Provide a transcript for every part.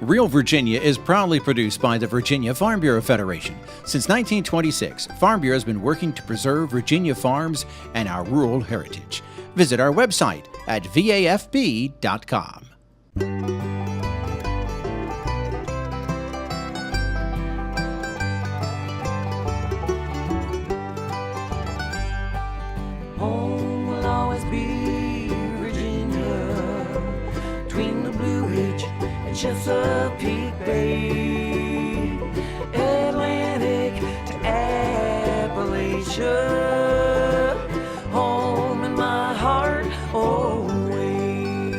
Real Virginia is proudly produced by the Virginia Farm Bureau Federation. Since 1926, Farm Bureau has been working to preserve Virginia farms and our rural heritage. Visit our website at vafb.com. Home will always be Virginia, between the Blue Ridge and Chesapeake Bay, Atlantic to Appalachia, home in my heart always.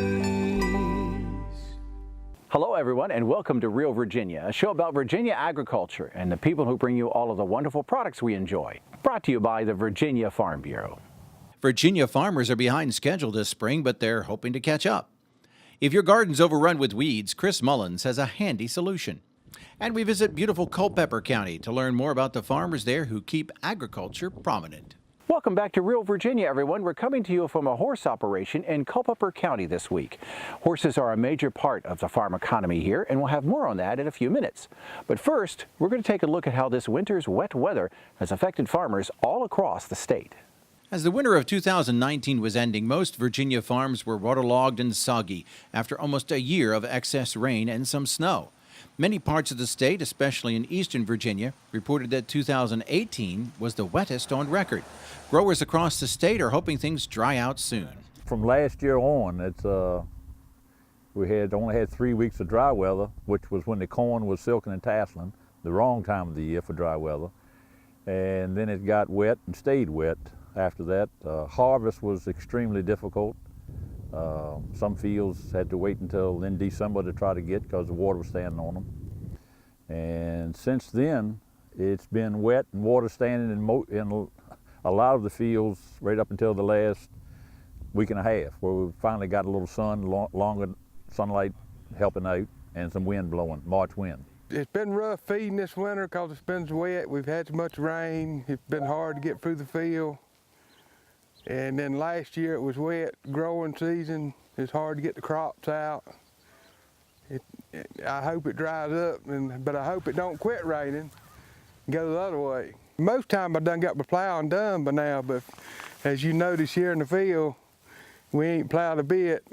Hello, everyone, and welcome to Real Virginia, a show about Virginia agriculture and the people who bring you all of the wonderful products we enjoy. Brought to you by the Virginia Farm Bureau. Virginia farmers are behind schedule this spring, but they're hoping to catch up. If your garden's overrun with weeds, Chris Mullins has a handy solution. And we visit beautiful Culpeper County to learn more about the farmers there who keep agriculture prominent. Welcome back to Real Virginia, everyone. We're coming to you from a horse operation in Culpeper County this week. Horses are a major part of the farm economy here, and we'll have more on that in a few minutes. But first, we're going to take a look at how this winter's wet weather has affected farmers all across the state. As the winter of 2019 was ending, most Virginia farms were waterlogged and soggy after almost a year of excess rain and some snow. Many parts of the state, especially in eastern Virginia, reported that 2018 was the wettest on record. Growers across the state are hoping things dry out soon. From last year on, we only had 3 weeks of dry weather, which was when the corn was silking and tasseling, the wrong time of the year for dry weather. And then it got wet and stayed wet. After that, harvest was extremely difficult. Some fields had to wait until in December to try to get because the water was standing on them. And since then, it's been wet and water standing in a lot of the fields right up until the last week and a half, where we finally got a little sun, longer sunlight helping out, and some wind blowing, March wind. It's been rough feeding this winter because it's been so wet. We've had so much rain. It's been hard to get through the field. And then last year it was wet, growing season. It's hard to get the crops out. I hope it dries up, but I hope it don't quit raining and go the other way. Most time I done got my plowing done by now, but as you notice here in the field, we ain't plowed a bit.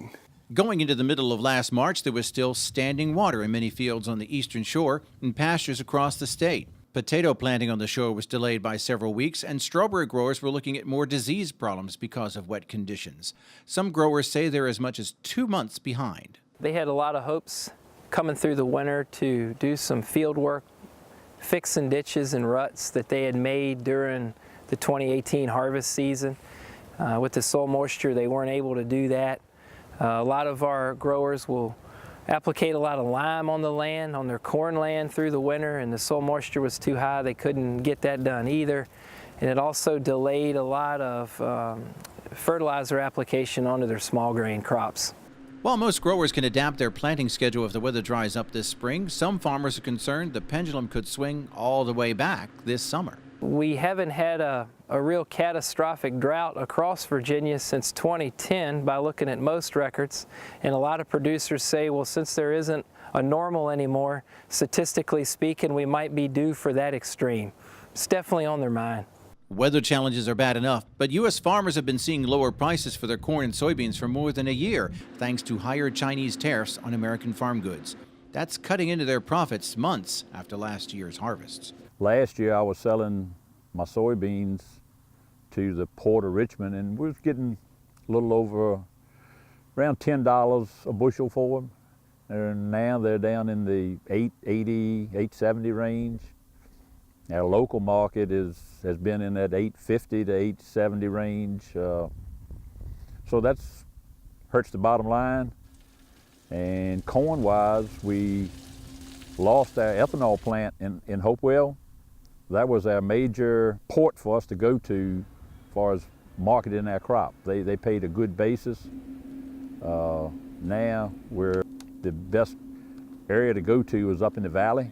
Going into the middle of last March, there was still standing water in many fields on the eastern shore and pastures across the state. Potato planting on the shore was delayed by several weeks, and strawberry growers were looking at more disease problems because of wet conditions. Some growers say they're as much as 2 months behind. They had a lot of hopes coming through the winter to do some field work, fixing ditches and ruts that they had made during the 2018 harvest season. With the soil moisture, they weren't able to do that. A lot of our growers will applicate a lot of lime on the land, on their corn land through the winter, and the soil moisture was too high. They couldn't get that done either. And it also delayed a lot of fertilizer application onto their small grain crops. While most growers can adapt their planting schedule if the weather dries up this spring, some farmers are concerned the pendulum could swing all the way back this summer. We haven't had a real catastrophic drought across Virginia since 2010 by looking at most records, and a lot of producers say, well, since there isn't a normal anymore, statistically speaking, we might be due for that extreme. It's definitely on their mind. Weather challenges are bad enough, but U.S. farmers have been seeing lower prices for their corn and soybeans for more than a year, thanks to higher Chinese tariffs on American farm goods. That's cutting into their profits months after last year's harvests. Last year I was selling my soybeans to the Port of Richmond, and we was getting a little over around $10 a bushel for them. And now they're down in the $8.80, $8.70 range. Our local market has been in that $8.50 to $8.70 range. So that's hurts the bottom line. And corn-wise, we lost our ethanol plant in Hopewell. That was our major port for us to go to as far as marketing our crop. They paid a good basis. Now the best area to go to is up in the valley,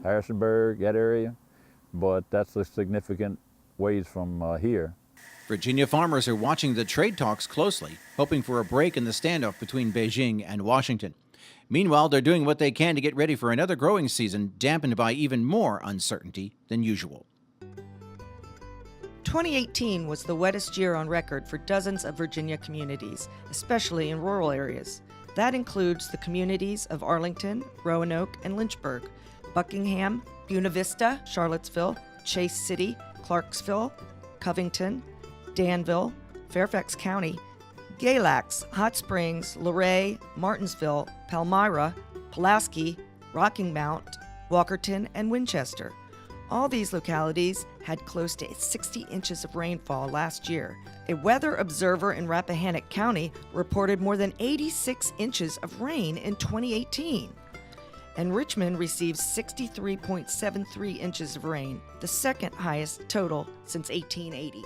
Harrisonburg, that area, but that's a significant ways from here. Virginia farmers are watching the trade talks closely, hoping for a break in the standoff between Beijing and Washington. Meanwhile, they're doing what they can to get ready for another growing season dampened by even more uncertainty than usual. 2018 was the wettest year on record for dozens of Virginia communities, especially in rural areas. That includes the communities of Arlington, Roanoke, and Lynchburg, Buckingham, Buena Vista, Charlottesville, Chase City, Clarksville, Covington, Danville, Fairfax County, Galax, Hot Springs, Luray, Martinsville, Palmyra, Pulaski, Rocking Mount, Walkerton, and Winchester. All these localities had close to 60 inches of rainfall last year. A weather observer in Rappahannock County reported more than 86 inches of rain in 2018. And Richmond received 63.73 inches of rain, the second highest total since 1880.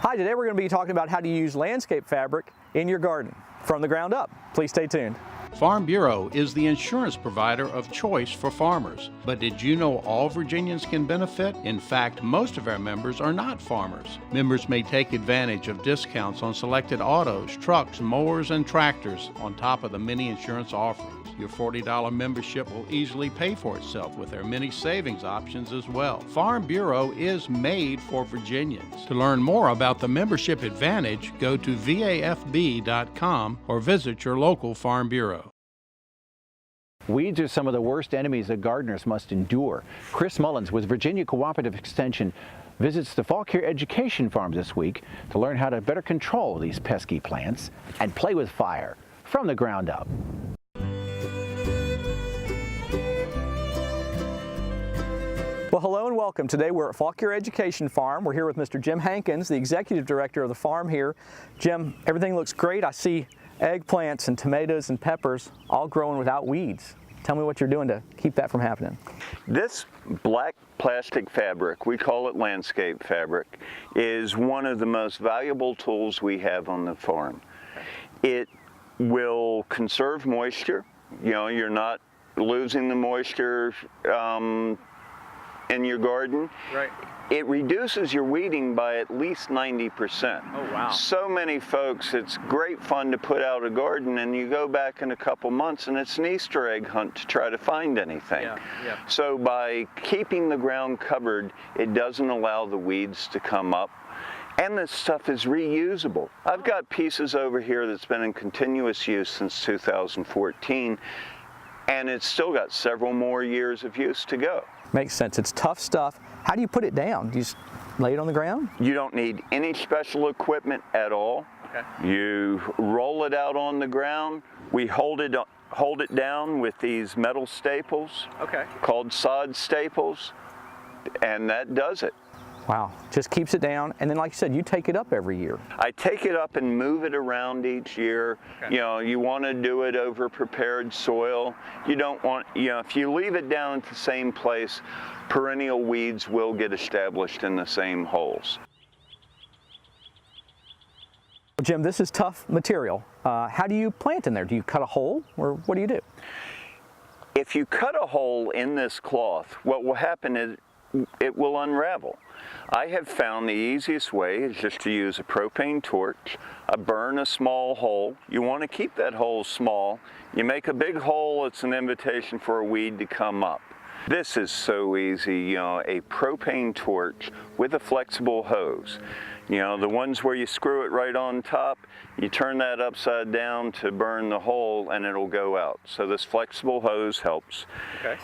Hi, today we're going to be talking about how to use landscape fabric in your garden from the ground up. Please stay tuned. Farm Bureau is the insurance provider of choice for farmers. But did you know all Virginians can benefit? In fact, most of our members are not farmers. Members may take advantage of discounts on selected autos, trucks, mowers, and tractors on top of the many insurance offerings. Your $40 membership will easily pay for itself with their many savings options as well. Farm Bureau is made for Virginians. To learn more about the membership advantage, go to vafb.com or visit your local Farm Bureau. Weeds are some of the worst enemies that gardeners must endure. Chris Mullins with Virginia Cooperative Extension visits the Fauquier Education Farm this week to learn how to better control these pesky plants and play with fire from the ground up. Well, hello and welcome. Today we're at Fauquier Education Farm. We're here with Mr. Jim Hankins, the executive director of the farm here. Jim, everything looks great. I see eggplants and tomatoes and peppers all growing without weeds. Tell me what you're doing to keep that from happening. This black plastic fabric, we call it landscape fabric, is one of the most valuable tools we have on the farm. It will conserve moisture. You know, you're not losing the moisture in your garden. Right. It reduces your weeding by at least 90%. Oh, wow. So many folks, it's great fun to put out a garden and you go back in a couple months and it's an Easter egg hunt to try to find anything. Yeah. So by keeping the ground covered, it doesn't allow the weeds to come up. And this stuff is reusable. I've got pieces over here that's been in continuous use since 2014, and it's still got several more years of use to go. Makes sense. It's tough stuff. How do you put it down? Do you just lay it on the ground? You don't need any special equipment at all. Okay. You roll it out on the ground. We hold it down with these metal staples, Okay. called sod staples, and that does it. Wow. Just keeps it down. And then, like you said, you take it up every year. I take it up and move it around each year. Okay. You know, you want to do it over prepared soil. You don't want, you know, if you leave it down at the same place, perennial weeds will get established in the same holes. Well, Jim, this is tough material. How do you plant in there? Do you cut a hole, or what do you do? If you cut a hole in this cloth, what will happen is it will unravel. I have found the easiest way is just to use a propane torch, burn a small hole. You want to keep that hole small. You make a big hole, it's an invitation for a weed to come up. This is so easy, you know, a propane torch with a flexible hose. You know, the ones where you screw it right on top, you turn that upside down to burn the hole and it'll go out. So this flexible hose helps. Okay.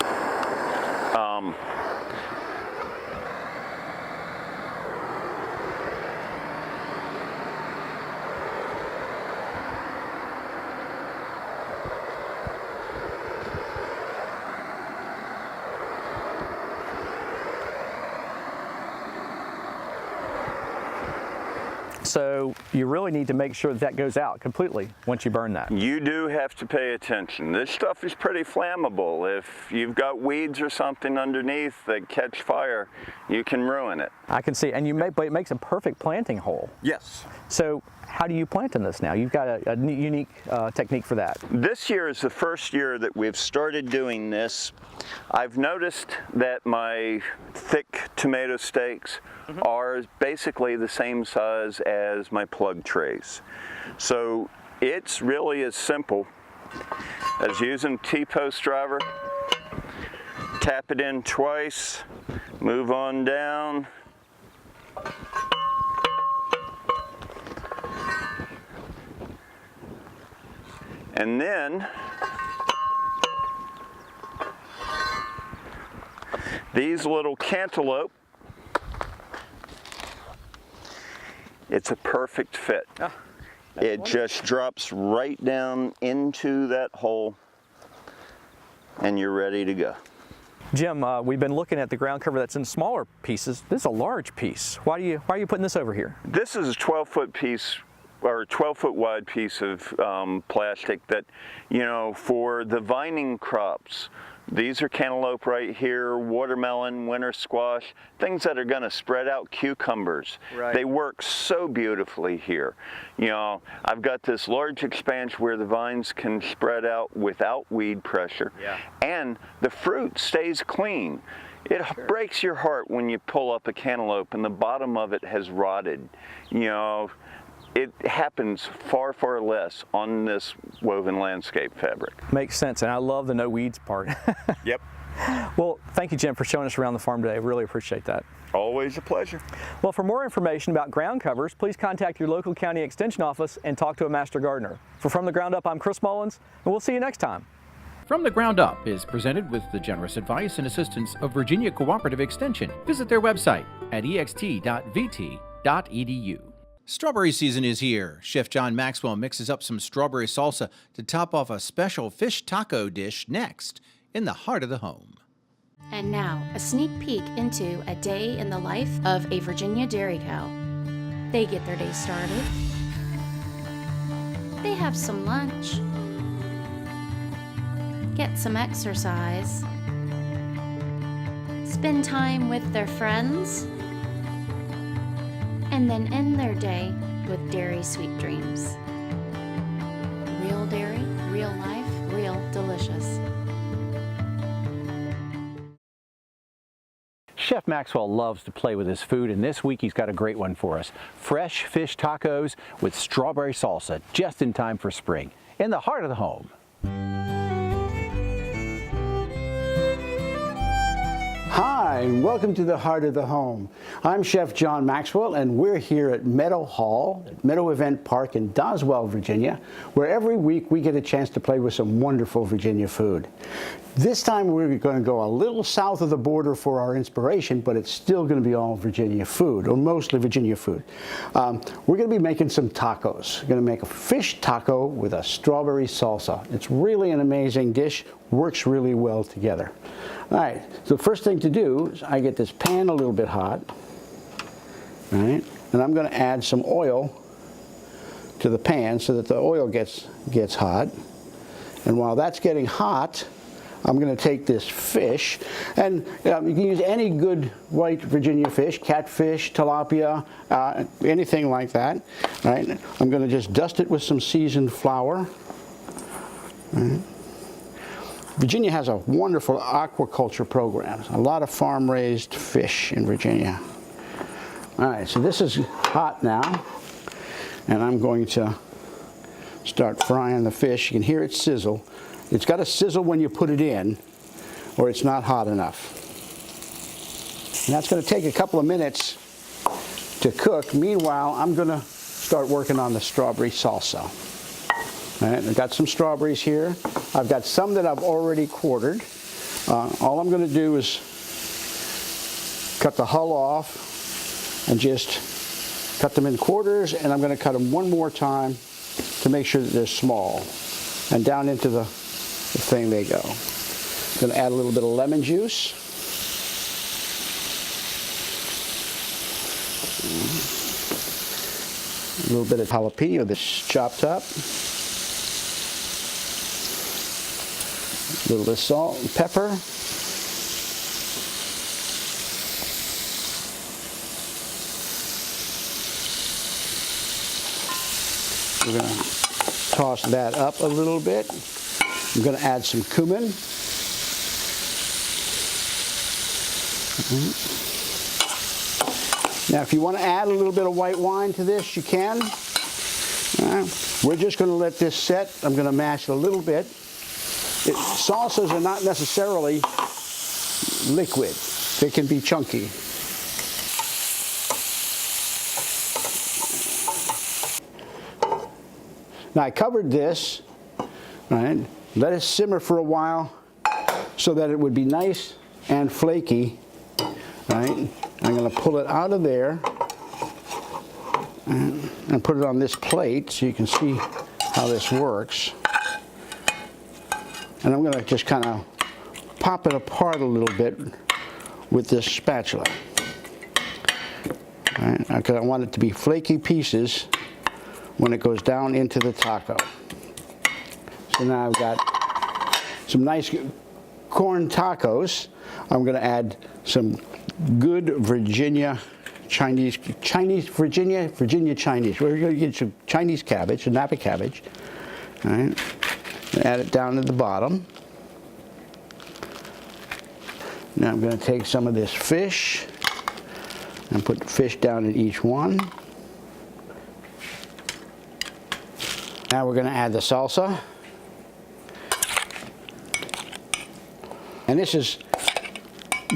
So you really need to make sure that goes out completely once you burn that. You do have to pay attention. This stuff is pretty flammable. If you've got weeds or something underneath that catch fire, you can ruin it. I can see, and but it makes a perfect planting hole. Yes. So how do you plant in this now? You've got a unique technique for that. This year is the first year that we've started doing this. I've noticed that my thick tomato stakes are basically the same size as my plug trays. So it's really as simple I was using T-post driver. Tap it in twice, move on down. And then these little cantaloupe, it's a perfect fit. It just drops right down into that hole and you're ready to go. Jim, we've been looking at the ground cover that's in smaller pieces. This is a large piece. Why are you putting this over here? This is a 12-foot piece, or a 12-foot wide piece of plastic that, you know, for the vining crops. These are cantaloupe right here, watermelon, winter squash, things that are going to spread out, cucumbers. Right. They work so beautifully here. You know, I've got this large expanse where the vines can spread out without weed pressure. Yeah. And the fruit stays clean. It breaks your heart when you pull up a cantaloupe and the bottom of it has rotted. You know, it happens far, far less on this woven landscape fabric. Makes sense, and I love the no weeds part. Yep. Well, thank you, Jim, for showing us around the farm today. I really appreciate that. Always a pleasure. Well, for more information about ground covers, please contact your local county extension office and talk to a master gardener. For From the Ground Up, I'm Chris Mullins, and we'll see you next time. From the Ground Up is presented with the generous advice and assistance of Virginia Cooperative Extension. Visit their website at ext.vt.edu. Strawberry season is here. Chef John Maxwell mixes up some strawberry salsa to top off a special fish taco dish next in the heart of the home. And now, a sneak peek into a day in the life of a Virginia dairy cow. They get their day started. They have some lunch. Get some exercise. Spend time with their friends. And then end their day with dairy sweet dreams. Real dairy, real life, real delicious. Chef Maxwell loves to play with his food, and this week he's got a great one for us. Fresh fish tacos with strawberry salsa, just in time for spring, in the heart of the home. Hi, and welcome to the Heart of the Home. I'm Chef John Maxwell, and we're here at Meadow Hall, at Meadow Event Park in Doswell, Virginia, where every week we get a chance to play with some wonderful Virginia food. This time we're going to go a little south of the border for our inspiration, but it's still going to be all Virginia food, or mostly Virginia food. We're going to be making some tacos. We're going to make a fish taco with a strawberry salsa. It's really an amazing dish, works really well together. All right, so the first thing to do is I get this pan a little bit hot, all right, and I'm going to add some oil to the pan so that the oil gets hot. And while that's getting hot, I'm going to take this fish, and you can use any good white Virginia fish, catfish, tilapia, anything like that. All right, I'm going to just dust it with some seasoned flour. All right. Virginia has a wonderful aquaculture program. A lot of farm-raised fish in Virginia. All right, so this is hot now, and I'm going to start frying the fish. You can hear it sizzle. It's got to sizzle when you put it in, or it's not hot enough. And that's going to take a couple of minutes to cook. Meanwhile, I'm going to start working on the strawberry salsa. All right, I've got some strawberries here. I've got some that I've already quartered. All I'm going to do is cut the hull off and just cut them in quarters, and I'm going to cut them one more time to make sure that they're small. And down into the thing they go. I'm going to add a little bit of lemon juice. A little bit of jalapeno that's chopped up. A little bit of salt and pepper. We're going to toss that up a little bit. I'm going to add some cumin. Now, if you want to add a little bit of white wine to this, you can. We're just going to let this set. I'm going to mash it a little bit. Salsas are not necessarily liquid. They can be chunky. Now I covered this, right? Let it simmer for a while so that it would be nice and flaky, right? I'm going to pull it out of there and put it on this plate so you can see how this works. And I'm going to just kind of pop it apart a little bit with this spatula. Right? Because I want it to be flaky pieces when it goes down into the taco. So now I've got some nice corn tacos. I'm going to add some good Virginia Chinese. We're going to get some Chinese cabbage, Napa cabbage. All right. Add it down to the bottom. Now I'm going to take some of this fish and put the fish down in each one. Now we're going to add the salsa. And this is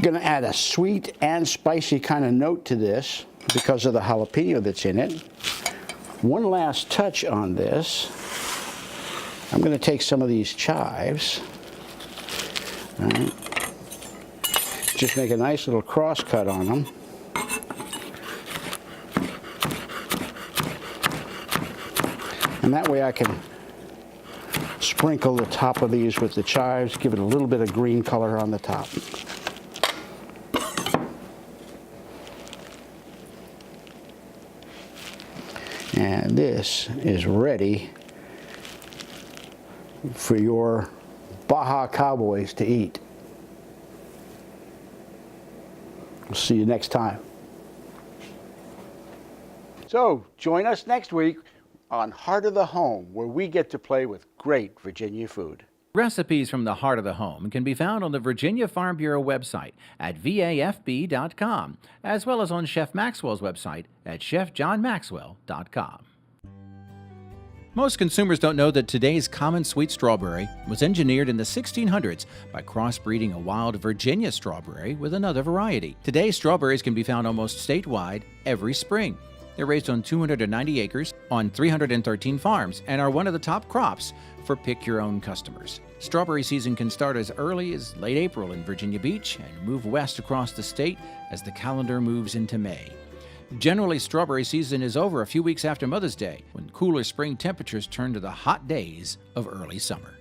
going to add a sweet and spicy kind of note to this because of the jalapeno that's in it. One last touch on this. I'm going to take some of these chives. All right. Just make a nice little cross cut on them. And that way I can sprinkle the top of these with the chives, give it a little bit of green color on the top. And this is ready for your Baja Cowboys to eat. We'll see you next time. So join us next week on Heart of the Home, where we get to play with great Virginia food. Recipes from the Heart of the Home can be found on the Virginia Farm Bureau website at vafb.com, as well as on Chef Maxwell's website at chefjohnmaxwell.com. Most consumers don't know that today's common sweet strawberry was engineered in the 1600s by crossbreeding a wild Virginia strawberry with another variety. Today, strawberries can be found almost statewide every spring. They're raised on 290 acres on 313 farms and are one of the top crops for pick-your-own customers. Strawberry season can start as early as late April in Virginia Beach and move west across the state as the calendar moves into May. Generally, strawberry season is over a few weeks after Mother's Day, when cooler spring temperatures turn to the hot days of early summer.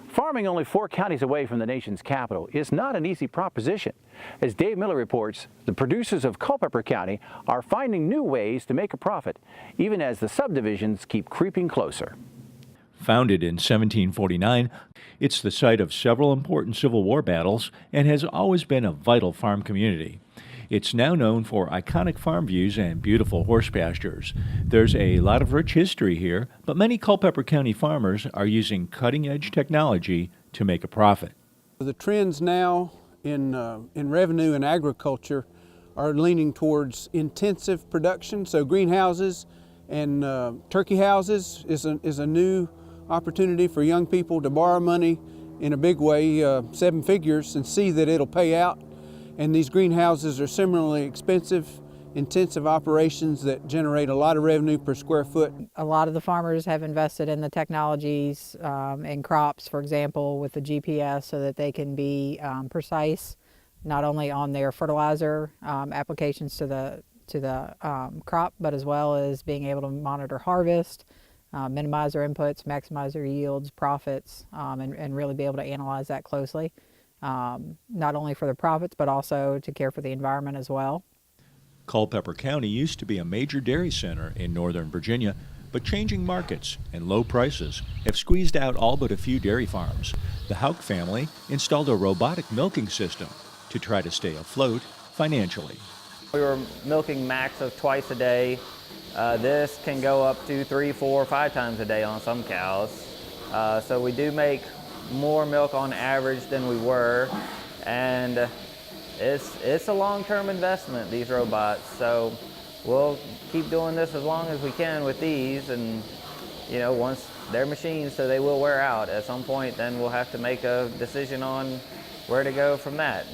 Farming only 4 counties away from the nation's capital is not an easy proposition. As Dave Miller reports, the producers of Culpeper County are finding new ways to make a profit, even as the subdivisions keep creeping closer. Founded in 1749, it's the site of several important Civil War battles and has always been a vital farm community. It's now known for iconic farm views and beautiful horse pastures. There's a lot of rich history here, but many Culpeper County farmers are using cutting-edge technology to make a profit. The trends now in revenue and agriculture are leaning towards intensive production, so greenhouses and turkey houses is a new opportunity for young people to borrow money in a big way, 7 figures, and see that it'll pay out. And these greenhouses are similarly expensive, intensive operations that generate a lot of revenue per square foot. A lot of the farmers have invested in the technologies in crops, for example, with the GPS, so that they can be precise, not only on their fertilizer applications to the crop, but as well as being able to monitor harvest, minimize their inputs, maximize their yields, profits, and really be able to analyze that closely, not only for the profits, but also to care for the environment as well. Culpeper County used to be a major dairy center in northern Virginia, but changing markets and low prices have squeezed out all but a few dairy farms. The Hauk family installed a robotic milking system to try to stay afloat financially. We were milking max of twice a day. This can go up to 3, 4, 5 times a day on some cows. So we do make more milk on average than we were, and it's a long-term investment, these robots. So we'll keep doing this as long as we can with these, and you know, once they're machines, so they will wear out at some point, then we'll have to make a decision on where to go from that.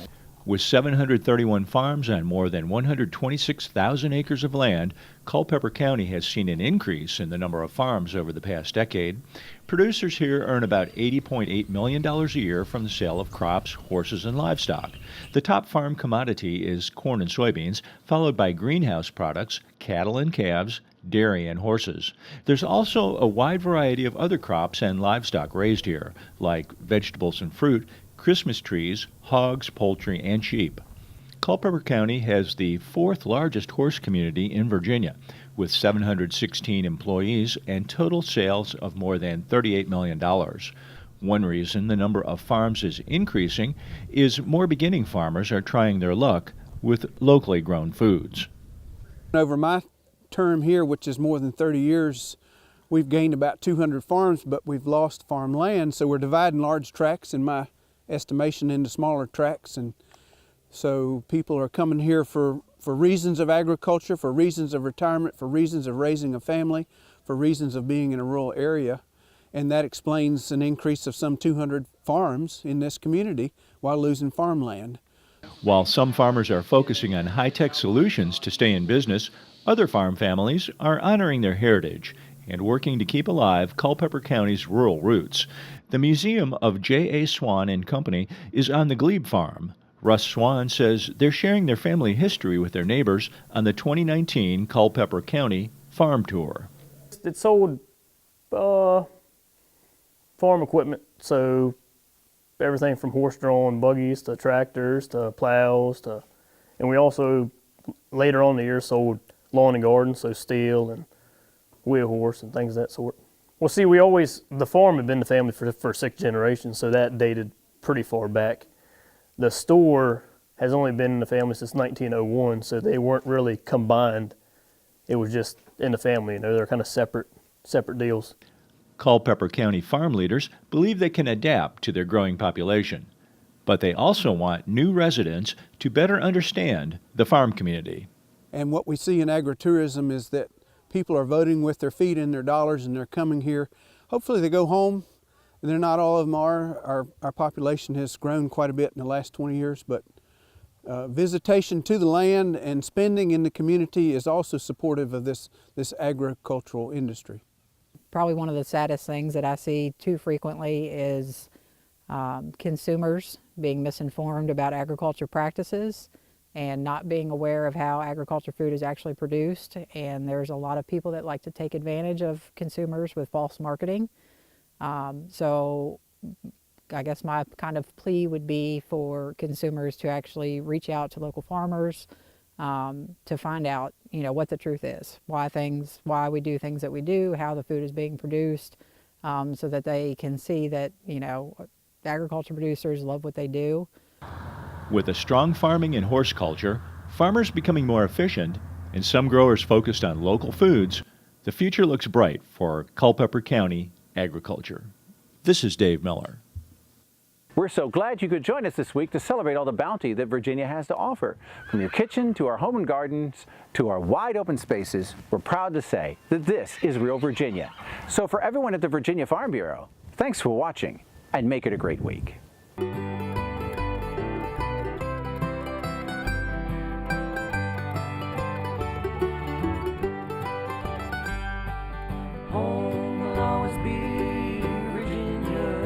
With 731 farms on more than 126,000 acres of land, Culpeper County has seen an increase in the number of farms over the past decade. Producers here earn about $80.8 million a year from the sale of crops, horses, and livestock. The top farm commodity is corn and soybeans, followed by greenhouse products, cattle and calves, dairy, and horses. There's also a wide variety of other crops and livestock raised here, like vegetables and fruit, Christmas trees, hogs, poultry, and sheep. Culpeper County has the fourth largest horse community in Virginia, with 716 employees and total sales of more than $38 million. One reason the number of farms is increasing is more beginning farmers are trying their luck with locally grown foods. Over my term here, which is more than 30 years, we've gained about 200 farms, but we've lost farm land, so we're dividing large tracts, in my estimation, into smaller tracts. And so people are coming here for reasons of agriculture, for reasons of retirement, for reasons of raising a family, for reasons of being in a rural area. And that explains an increase of some 200 farms in this community while losing farmland. While some farmers are focusing on high-tech solutions to stay in business, other farm families are honoring their heritage and working to keep alive Culpeper County's rural roots. The Museum of J.A. Swan and Company is on the GLEBE farm. Russ Swan says they're sharing their family history with their neighbors on the 2019 Culpeper County Farm Tour. It sold farm equipment, so everything from horse-drawn buggies to tractors to plows and we also later on in the year sold lawn and garden, so steel and wheel horse and things of that sort. Well, see, the farm had been in the family for 6 generations, so that dated pretty far back. The store has only been in the family since 1901, so they weren't really combined. It was just in the family, you know, they're kind of separate deals. Culpeper County farm leaders believe they can adapt to their growing population, but they also want new residents to better understand the farm community. And what we see in agritourism is that people are voting with their feet and their dollars, and they're coming here. Hopefully they go home. They're not all of them are. Our population has grown quite a bit in the last 20 years, but visitation to the land and spending in the community is also supportive of this agricultural industry. Probably one of the saddest things that I see too frequently is consumers being misinformed about agriculture practices and not being aware of how agriculture food is actually produced. And there's a lot of people that like to take advantage of consumers with false marketing. So I guess my kind of plea would be for consumers to actually reach out to local farmers to find out, you know, what the truth is, why we do things that we do, how the food is being produced, so that they can see that, you know, agriculture producers love what they do. With a strong farming and horse culture, farmers becoming more efficient, and some growers focused on local foods, the future looks bright for Culpeper County agriculture. This is Dave Miller. We're so glad you could join us this week to celebrate all the bounty that Virginia has to offer. From your kitchen to our home and gardens to our wide open spaces, we're proud to say that this is real Virginia. So for everyone at the Virginia Farm Bureau, thanks for watching and make it a great week. Home will always be Virginia,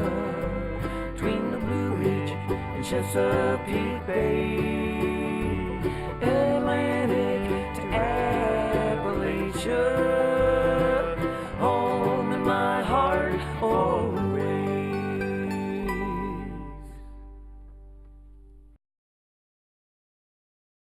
between the Blue Ridge and Chesapeake Bay. Atlanta